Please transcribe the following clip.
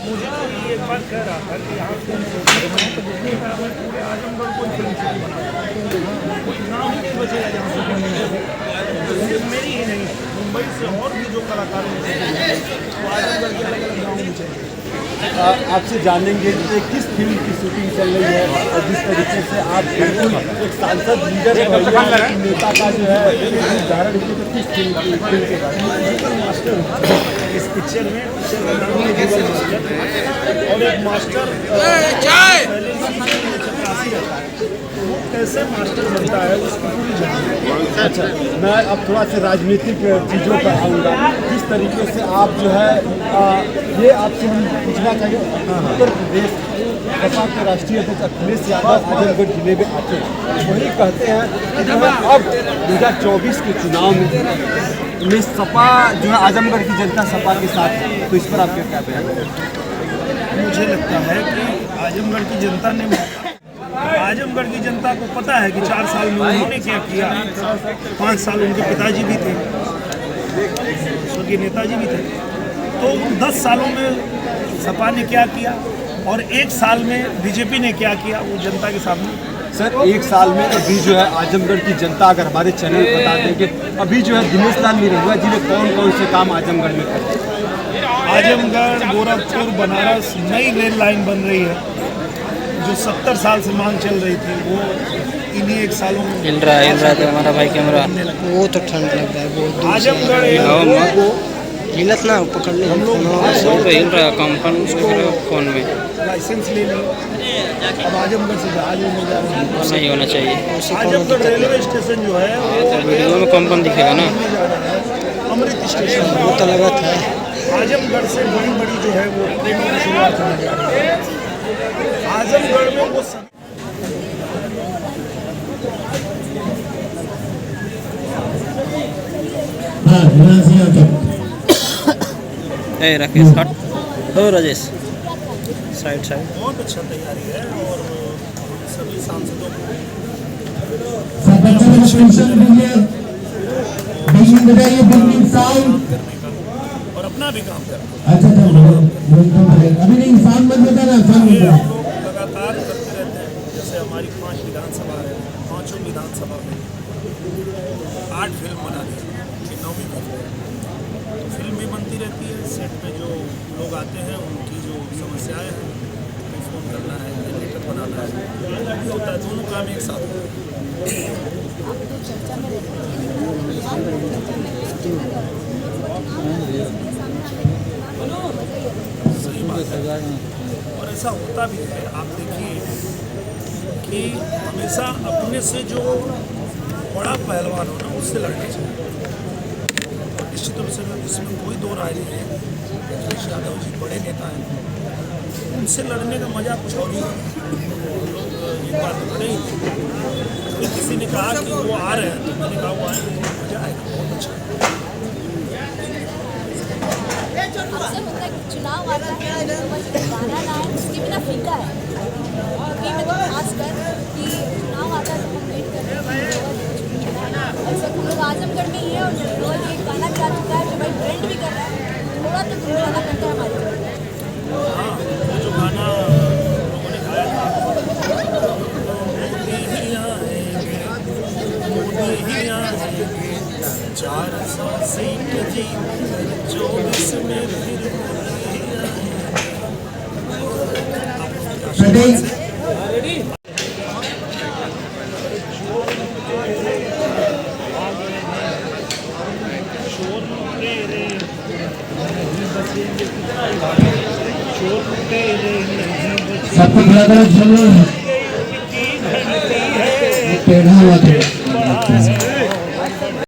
मुझे कोई एक बार कह रहा था कि यहाँ पूरे आजमगढ़ को फिल्म सिटी बना नाम ही नहीं बचेगा जहाँ सिर्फ मेरी ही नहीं, मुंबई से और भी जो कलाकार हैं वो आजमगढ़ के अलग अलग गाँव में चाहिए। आपसे जानेंगे कि किस फिल्म की शूटिंग चल रही है और जिस तरीके से आप बिल्कुल एक सांसद लीडर नेता का जो है उदाहरण तो किस फिल्म के बारे में मास्टर इस पिक्चर में का नाम है जुगल मास्टर और एक मास्टर वो कैसे मास्टर बनता है उसकी पूरी जानकारी। अच्छा, मैं अब थोड़ा सा राजनीतिक चीज़ों पर आऊँगा। किस तरीके से आप जो है ये आपसे हम पूछना चाहिए, उत्तर प्रदेश सपा के राष्ट्रीय अध्यक्ष अखिलेश यादव आजमगढ़ जिले में आते हैं, वही कहते हैं कि जो है अब 2024 के चुनाव में सपा जो है आजमगढ़ की जनता सपा के साथ है, तो इस पर आपका क्या बयान है? मुझे लगता है कि आजमगढ़ की जनता ने आजमगढ़ की जनता को पता है कि 4 साल में उन्होंने क्या किया। 5 साल उनके पिताजी भी थे, स्वर्गीय नेताजी भी थे, तो 10 सालों में सपा ने क्या किया और 1 साल में बीजेपी ने क्या किया वो जनता के सामने। सर 1 साल में अभी जो है आजमगढ़ की जनता अगर हमारे चैनल बता दें कि अभी जो है दिनेश लाल निरहुआ जी ने कौन कौन से काम आजमगढ़ में करे। आजमगढ़ गोरखपुर बनारस नई रेल लाइन बन रही है जो 70 साल से मांग चल रही थी, वो इन्हीं 1 सालों में हिल रहा है तो हमारा भाई कैमरा वो तो ठंड लगता है बहुत। आजमगढ़ हिलत ना पकड़ने हम लोग हिल रहा है कंपन फोन में लाइसेंस ले लिया, अब आजमगढ़ से जहाज में जा रहे हैं। सही होना चाहिए। आजमगढ़ रेलवे स्टेशन जो है वीडियो में कंपन दिखेगा ना, अमृत स्टेशन वो तो लगा था। आजमगढ़ से बड़ी बड़ी जो है वो ट्रेनों की शुरुआत होने जा रही है। आजमगढ़ में वो राकेश हट हो राजेश साइड बहुत अच्छा तैयारी है और सभी सांसदों को और अपना भी काम करना। अच्छा अभी नहीं इंसान मत बताना, लगातार करते रहते हैं। जैसे हमारी 5 विधानसभा है, 5 विधानसभा में 8 फिल्म बना दी, 9वीं फिल्म भी बनती रहती है। सेट पे जो लोग आते हैं उनकी जो समस्याएं हैं, फोन करना है, जनरेटर बनाना है, भी होता है। दोनों काम एक साथ होता है। सही बात है और ऐसा होता भी है। आप देखिए कि हमेशा अपने से जो बड़ा पहलवान हो ना उससे लड़ना चाहिए। निश्चित रूप से इसमें कोई दो राय नहीं है। अखिलेश यादव जी बड़े नेता हैं, उनसे लड़ने का मजा कुछ और ही है। लोग ये बात बड़े ही तो किसी ने कहा कि वो आ रहे हैं, तो मैंने कहा वो आएंगे, मजा आएगा, बहुत अच्छा है। चुनाव आता है गाना ना है उसके बिना फीका है। अभी मैं तो खासकर कि चुनाव आता है तो हम वेट कर रहे हैं। ऐसा हम लोग आजमगढ़ में ही है और रोज एक गाना जा चुका है जो भाई ट्रेंड भी कर रहा है। थोड़ा तो गाना करता है हमारे जो गाना लोगों ने गाया था मोदी ही आएंगे 400 सीट जीत 24 में फिर सब कुछ लगा चलो टेढ़ा हुआ था।